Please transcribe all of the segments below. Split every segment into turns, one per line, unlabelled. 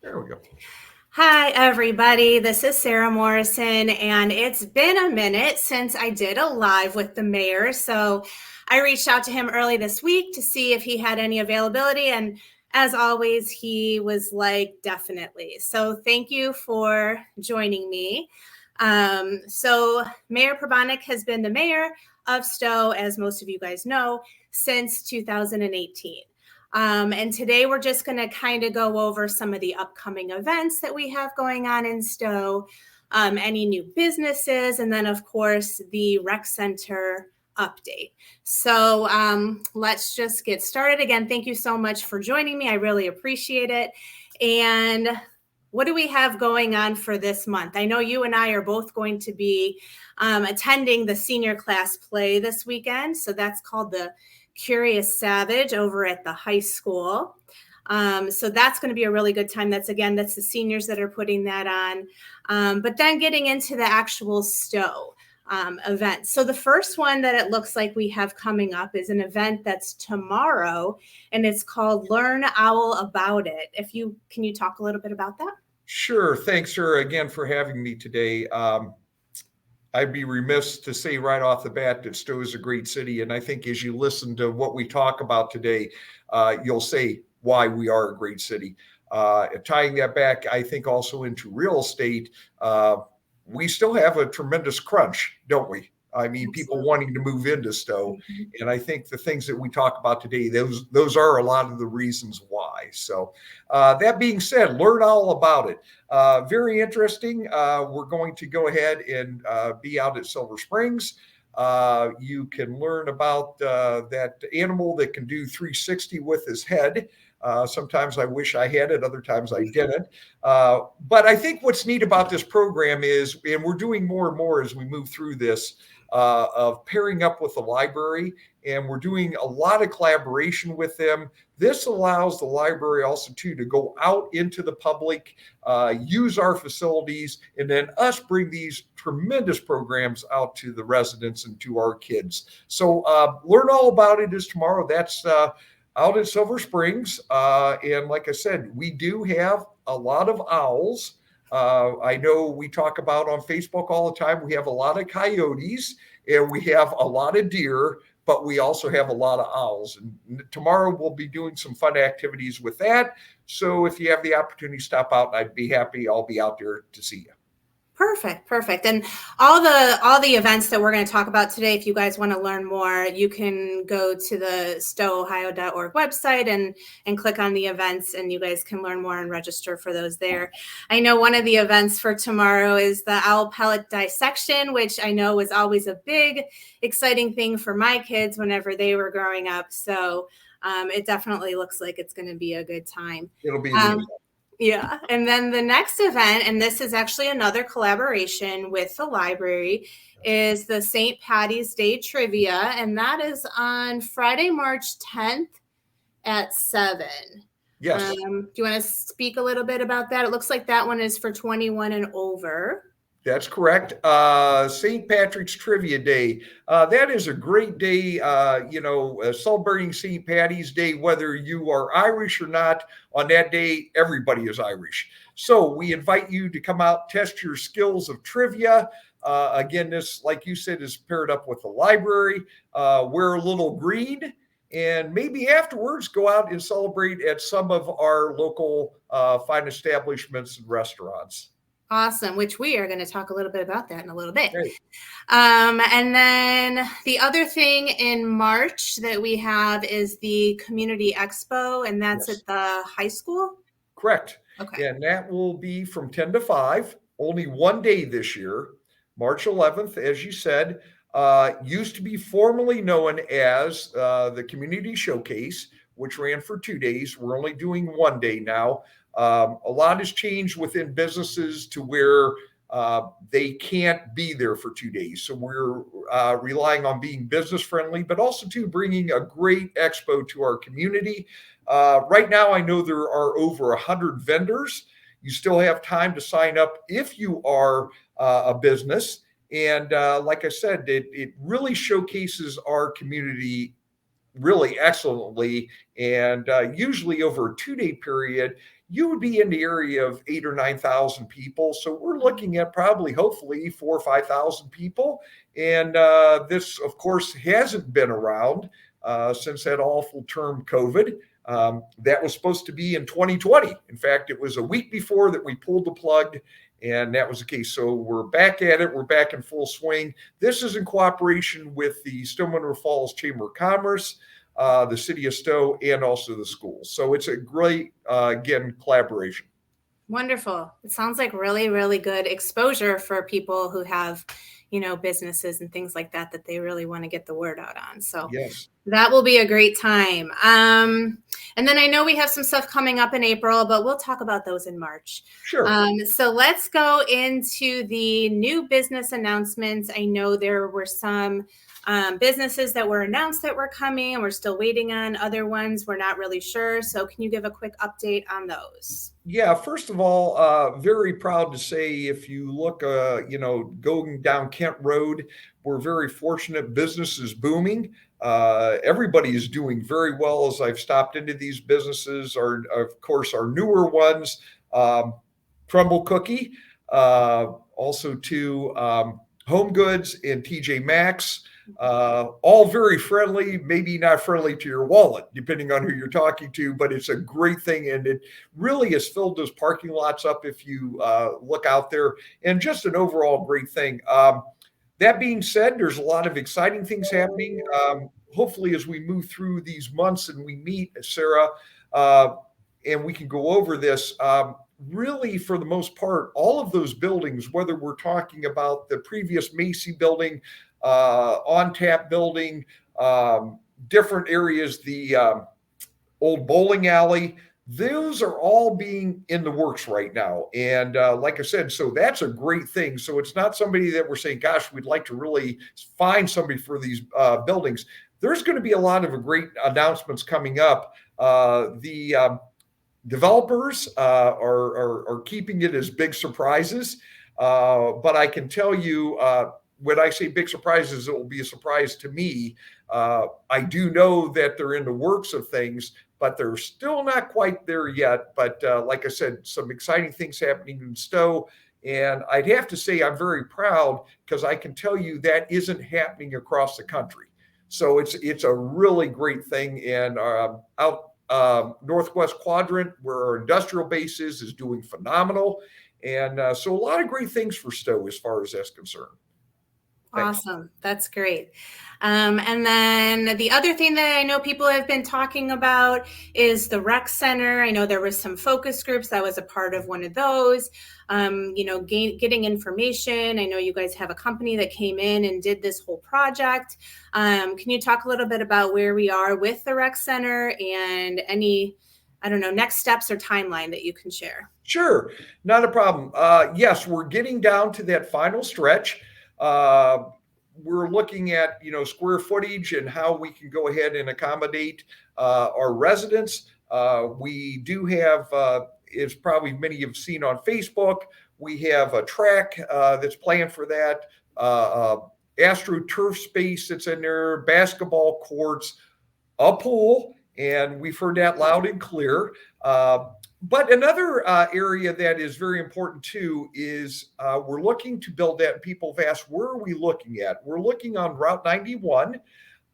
There we go.
Hi, everybody. This is Sarah Morrison, and it's been a minute since I did a live with the mayor. So I reached out to him early this week to see if he had any availability. And as always, he was like, definitely. So thank you for joining me. So Mayor Pribonic has been the mayor of Stow, as most of you guys know, since 2018. And today we're just going to kind of go over some of the upcoming events that we have going on in Stow, any new businesses, and then, of course, the rec center update. So let's just get started. Again, thank you so much for joining me. I really appreciate it. And what do we have going on for this month? I know you and I are both going to be attending the senior class play this weekend. So that's called the Curious Savage over at the high school. So that's going to be a really good time. That's the seniors that are putting that on. But then getting into the actual Stow event. So the first one that it looks like we have coming up is an event that's tomorrow, and it's called Learn Owl About It. Can you talk a little bit about that?
Sure. Thanks, sir, again for having me today. I'd be remiss to say right off the bat that Stowe is a great city. And I think as you listen to what we talk about today, you'll say why we are a great city. Tying that back, I think also into real estate, we still have a tremendous crunch, don't we? I mean, people
Absolutely.
wanting to move into Stowe.
Mhm.
And I think the things that we talk about today, those are a lot of the reasons why. So that being said, learn all about it. Very interesting. We're going to go ahead and be out at Silver Springs. You can learn about that animal that can do 360 with his head. Sometimes I wish I had it, other times I didn't. But I think what's neat about this program is, and we're doing more and more as we move through this, of pairing up with the library, and we're doing a lot of collaboration with them. This allows the library also too to go out into the public, use our facilities, and then us bring these tremendous programs out to the residents and to our kids. So learn all about it is tomorrow. That's out at Silver Springs. And like I said, we do have a lot of owls. I know we talk about on Facebook all the time, we have a lot of coyotes and we have a lot of deer, but we also have a lot of owls. And tomorrow we'll be doing some fun activities with that. So if you have the opportunity, stop out, and I'd be happy. I'll be out there to see you.
Perfect. And all the events that we're going to talk about today, if you guys want to learn more, you can go to the stowohio.org website and click on the events, and you guys can learn more and register for those there. I know one of the events for tomorrow is the owl pellet dissection, which I know was always a big, exciting thing for my kids whenever they were growing up. So it definitely looks like it's going to be a good time.
It'll be neat.
Yeah. And then the next event, and this is actually another collaboration with the library, is the St. Patty's Day Trivia. And that is on Friday, March 10th at 7.
Yes.
Do you want to speak a little bit about that? It looks like that one is for 21 and over.
That's correct. St. Patrick's Trivia Day. That is a great day, celebrating St. Patty's Day, whether you are Irish or not. On that day, everybody is Irish. So we invite you to come out, test your skills of trivia. Again, this, like you said, is paired up with the library. Wear a little green. And maybe afterwards, go out and celebrate at some of our local fine establishments and restaurants.
Awesome, which we are going to talk a little bit about that in a little bit.
Great.
And then the other thing in March that we have is the Community Expo, and that's
Yes.
at the high school.
Correct.
Okay.
And that will be from 10 to 5, only one day this year, March 11th, as you said. Used to be formerly known as the Community Showcase, which ran for 2 days. We're only doing one day now. A lot has changed within businesses to where they can't be there for 2 days. So we're relying on being business friendly, but also to bringing a great expo to our community. Right now, I know there are over 100 vendors. You still have time to sign up if you are a business. And like I said, it really showcases our community really excellently. And usually over a 2-day period, you would be in the area of 8,000 or 9,000 people. So we're looking at probably, hopefully, 4,000 or 5,000 people. And this, of course, hasn't been around since that awful term COVID. That was supposed to be in 2020. In fact, it was a week before that we pulled the plug, and that was the case. So we're back at it. We're back in full swing. This is in cooperation with the Stillwater Falls Chamber of Commerce, the city of Stow, and also the schools. So it's a great, again, collaboration.
Wonderful. It sounds like really, really good exposure for people who have, businesses and things like that they really want to get the word out on. So
yes,
that will be a great time. And then I know we have some stuff coming up in April, but we'll talk about those in March.
Sure.
So let's go into the new business announcements. I know there were some businesses that were announced that were coming, and we're still waiting on other ones. We're not really sure. So can you give a quick update on those?
Yeah, first of all, very proud to say if you look, going down Kent Road, we're very fortunate. Business is booming. Everybody is doing very well as I've stopped into these businesses. Of course, our newer ones, Crumble Cookie, also to Home Goods and TJ Maxx. All very friendly, maybe not friendly to your wallet, depending on who you're talking to, but it's a great thing. And it really has filled those parking lots up if you look out there, and just an overall great thing. That being said, there's a lot of exciting things happening. Hopefully, as we move through these months and we meet Sarah, and we can go over this, really, for the most part, all of those buildings, whether we're talking about the previous Macy building, on tap building, different areas, the old bowling alley, those are all being in the works right now. And like I said, so that's a great thing. So it's not somebody that we're saying, gosh, we'd like to really find somebody for these buildings. There's going to be a lot of great announcements coming up. The developers are keeping it as big surprises. But I can tell you, when I say big surprises, it will be a surprise to me. I do know that they're in the works of things, but they're still not quite there yet. But like I said, some exciting things happening in Stow. And I'd have to say I'm very proud, because I can tell you that isn't happening across the country. So it's a really great thing. And out Northwest Quadrant, where our industrial base is doing phenomenal. And so a lot of great things for Stow as far as that's concerned.
Awesome. That's great. And then the other thing that I know people have been talking about is the rec center. I know there was some focus groups that was a part of one of those, getting information. I know you guys have a company that came in and did this whole project. Can you talk a little bit about where we are with the rec center and any, next steps or timeline that you can share?
Sure. Not a problem. Yes, we're getting down to that final stretch. We're looking at, square footage and how we can go ahead and accommodate our residents. We do have, as probably many have seen on Facebook, we have a track that's planned for that, AstroTurf space that's in there, basketball courts, a pool, and we've heard that loud and clear. But another area that is very important too is we're looking to build that. People have asked, where are we looking at? We're looking on Route 91,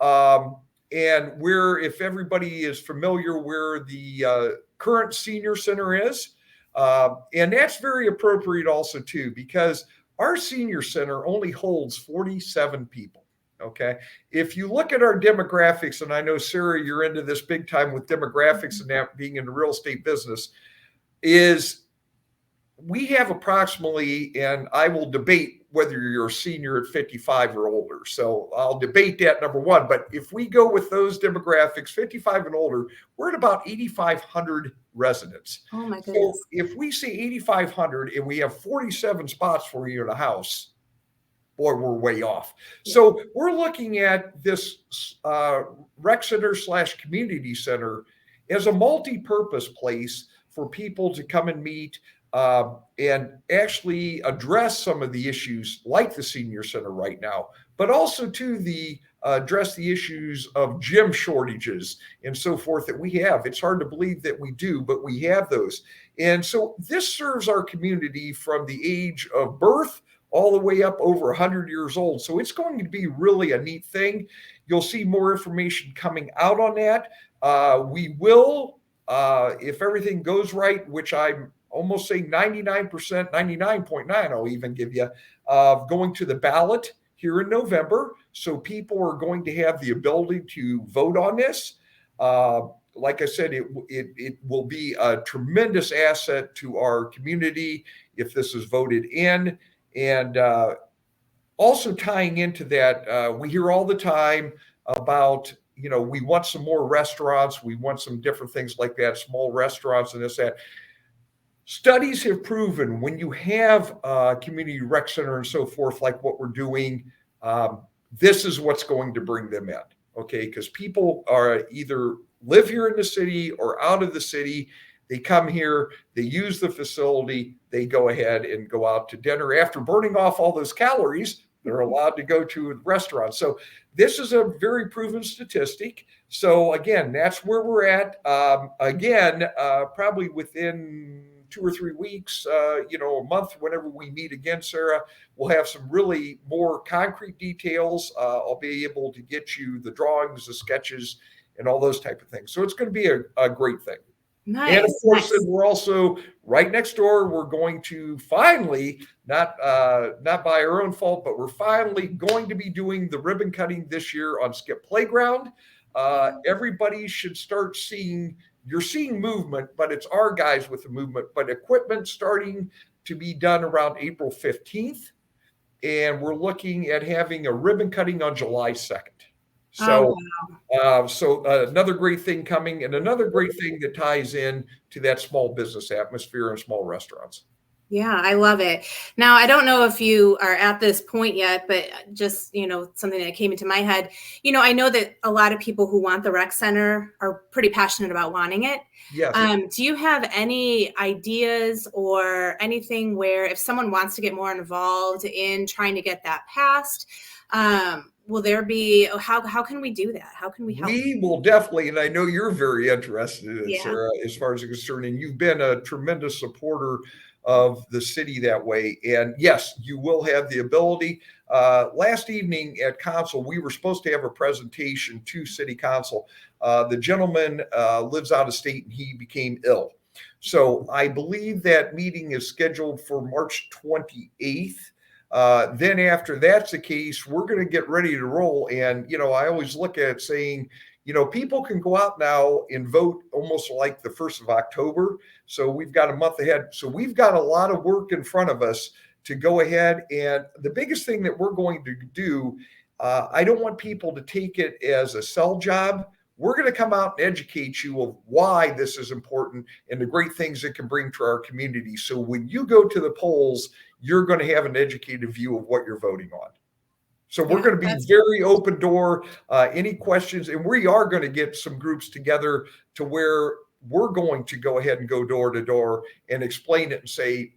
and where, if everybody is familiar, where the current senior center is. And that's very appropriate also too, because our senior center only holds 47 people. Okay. If you look at our demographics, and I know, Sarah, you're into this big time with demographics and that being in the real estate business, is we have approximately, and I will debate whether you're a senior at 55 or older. So I'll debate that, number one. But if we go with those demographics, 55 and older, we're at about 8,500 residents.
Oh my goodness.
So if we say 8,500 and we have 47 spots for you in a house, boy, we're way off. Yeah. So we're looking at this rec center / community center as a multi-purpose place for people to come and meet and actually address some of the issues like the senior center right now, but also to the address the issues of gym shortages and so forth that we have. It's hard to believe that we do, but we have those. And so this serves our community from the age of birth all the way up over 100 years old. So it's going to be really a neat thing. You'll see more information coming out on that. We will, if everything goes right, which I'm almost saying 99%, 99.9, I'll even give you, going to the ballot here in November. So people are going to have the ability to vote on this. Like I said, it will be a tremendous asset to our community if this is voted in. And also tying into that, we hear all the time about, we want some more restaurants. We want some different things like that, small restaurants and this, that. Studies have proven when you have a community rec center and so forth, like what we're doing, this is what's going to bring them in. Okay. Because people are either live here in the city or out of the city. They come here, they use the facility, they go ahead and go out to dinner. After burning off all those calories, they're allowed to go to restaurants. So this is a very proven statistic. So again, that's where we're at. Probably within 2 or 3 weeks, a month, whenever we meet again, Sarah, we'll have some really more concrete details. I'll be able to get you the drawings, the sketches, and all those type of things. So it's going to be a great thing.
Nice.
And of course, we're also right next door. We're going to finally, not by our own fault, but we're finally going to be doing the ribbon cutting this year on Skip Playground. Everybody should start seeing, you're seeing movement, but it's our guys with the movement, but equipment starting to be done around April 15th. And we're looking at having a ribbon cutting on July 2nd. So, another great thing coming, and another great thing that ties in to that small business atmosphere and small restaurants.
Yeah, I love it. Now, I don't know if you are at this point yet, but just, something that came into my head, I know that a lot of people who want the rec center are pretty passionate about wanting it.
Yes.
Do you have any ideas or anything where if someone wants to get more involved in trying to get that passed, will there be, how can we do that? How can we help?
We will definitely, and I know you're very interested in it, Sarah, as far as it's concerned, and you've been a tremendous supporter of the city that way. And yes, you will have the ability. Last evening at council, we were supposed to have a presentation to city council. The gentleman lives out of state and he became ill. So I believe that meeting is scheduled for March 28th. Then after that's the case, we're going to get ready to roll. And, I always look at saying, people can go out now and vote almost like the 1st of October. So we've got a month ahead. So we've got a lot of work in front of us to go ahead. And the biggest thing that we're going to do, I don't want people to take it as a sell job. We're going to come out and educate you of why this is important and the great things it can bring to our community. So when you go to the polls, you're going to have an educated view of what you're voting on. So we're going to be very open door, any questions, and we are going to get some groups together to where we're going to go ahead and go door to door and explain it and say,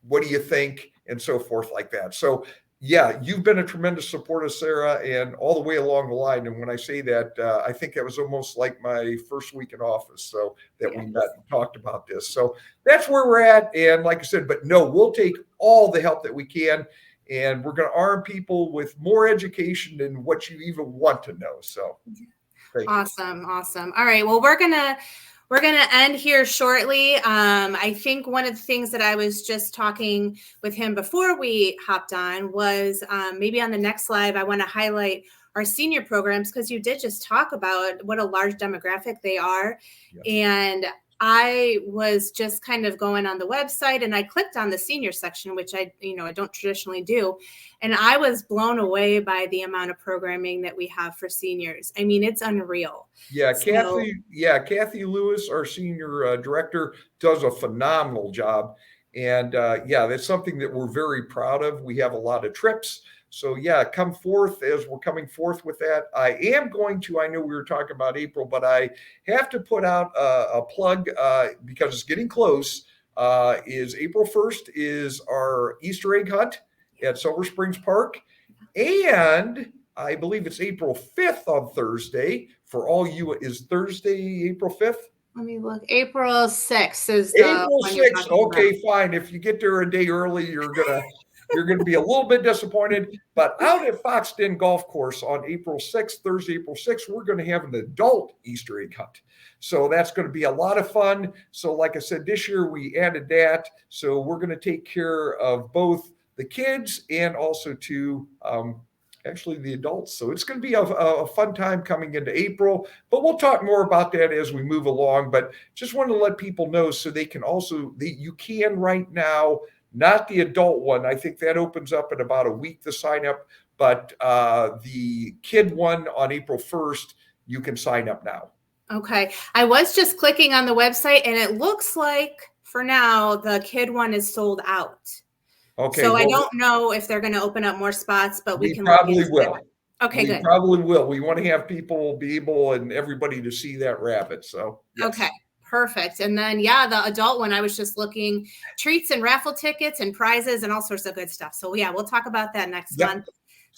what do you think? And so forth like that. So yeah, you've been a tremendous supporter, Sarah, and all the way along the line. And when I say that, I think that was almost like my first week in office. So that we met and talked about this. So that's where we're at. And like I said, but no, we'll take all the help that we can. And we're going to arm people with more education than what you even want to know. So
awesome. All right. Well, we're going to end here shortly. I think one of the things that I was just talking with him before we hopped on was maybe on the next live, I want to highlight our senior programs, because you did just talk about what a large demographic they are. Yes. And I was just kind of going on the website and I clicked on the senior section, which I don't traditionally do. And I was blown away by the amount of programming that we have for seniors. I mean, it's unreal.
Yeah. Kathy Lewis, our senior director, does a phenomenal job. And that's something that we're very proud of. We have a lot of trips. So come forth as we're coming forth with that. I am going to, I know we were talking about April, but I have to put out a plug because it's getting close. Is April 1st is our Easter egg hunt at Silver Springs Park. And I believe it's April 5th on Thursday. For all you, is Thursday April 5th?
Let me look. April 6th is the
April
one you're
6th.
talking about.
Okay, fine. If you get there a day early, you're gonna be a little bit disappointed. But out at Foxden Golf Course on April 6th, Thursday, April 6th, we're going to have an adult Easter egg hunt. So that's going to be a lot of fun. So like I said, this year we added that. So we're going to take care of both the kids and also to actually the adults. So it's going to be a fun time coming into April, but we'll talk more about that as we move along. But just want to let people know so they can also, you can right now, not the adult one. I think that opens up in about a week to sign up, but the kid one on April 1st, you can sign up now.
Okay. I was just clicking on the website and it looks like for now the kid one is sold out.
Okay.
So I don't know if they're going to open up more spots, but we can
probably will.
Okay, good.
Probably will. We want to have people be able and everybody to see that rabbit. So
yes. Okay. Perfect. And then, yeah, the adult one, I was just looking treats and raffle tickets and prizes and all sorts of good stuff. So yeah, we'll talk about that next month.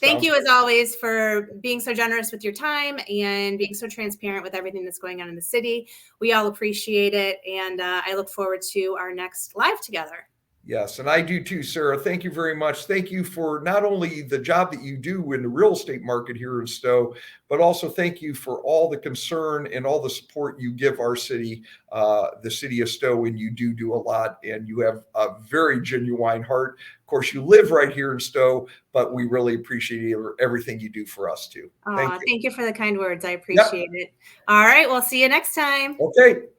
Thank you as always for being so generous with your time and being so transparent with everything that's going on in the city. We all appreciate it. And I look forward to our next live together.
Yes, and I do too, Sarah. Thank you very much. Thank you for not only the job that you do in the real estate market here in Stow, but also thank you for all the concern and all the support you give our city, the city of Stow, and you do a lot, and you have a very genuine heart. Of course, you live right here in Stow, but we really appreciate everything you do for us too.
Thank you for the kind words. I appreciate it. All right, we'll see you next time.
Okay.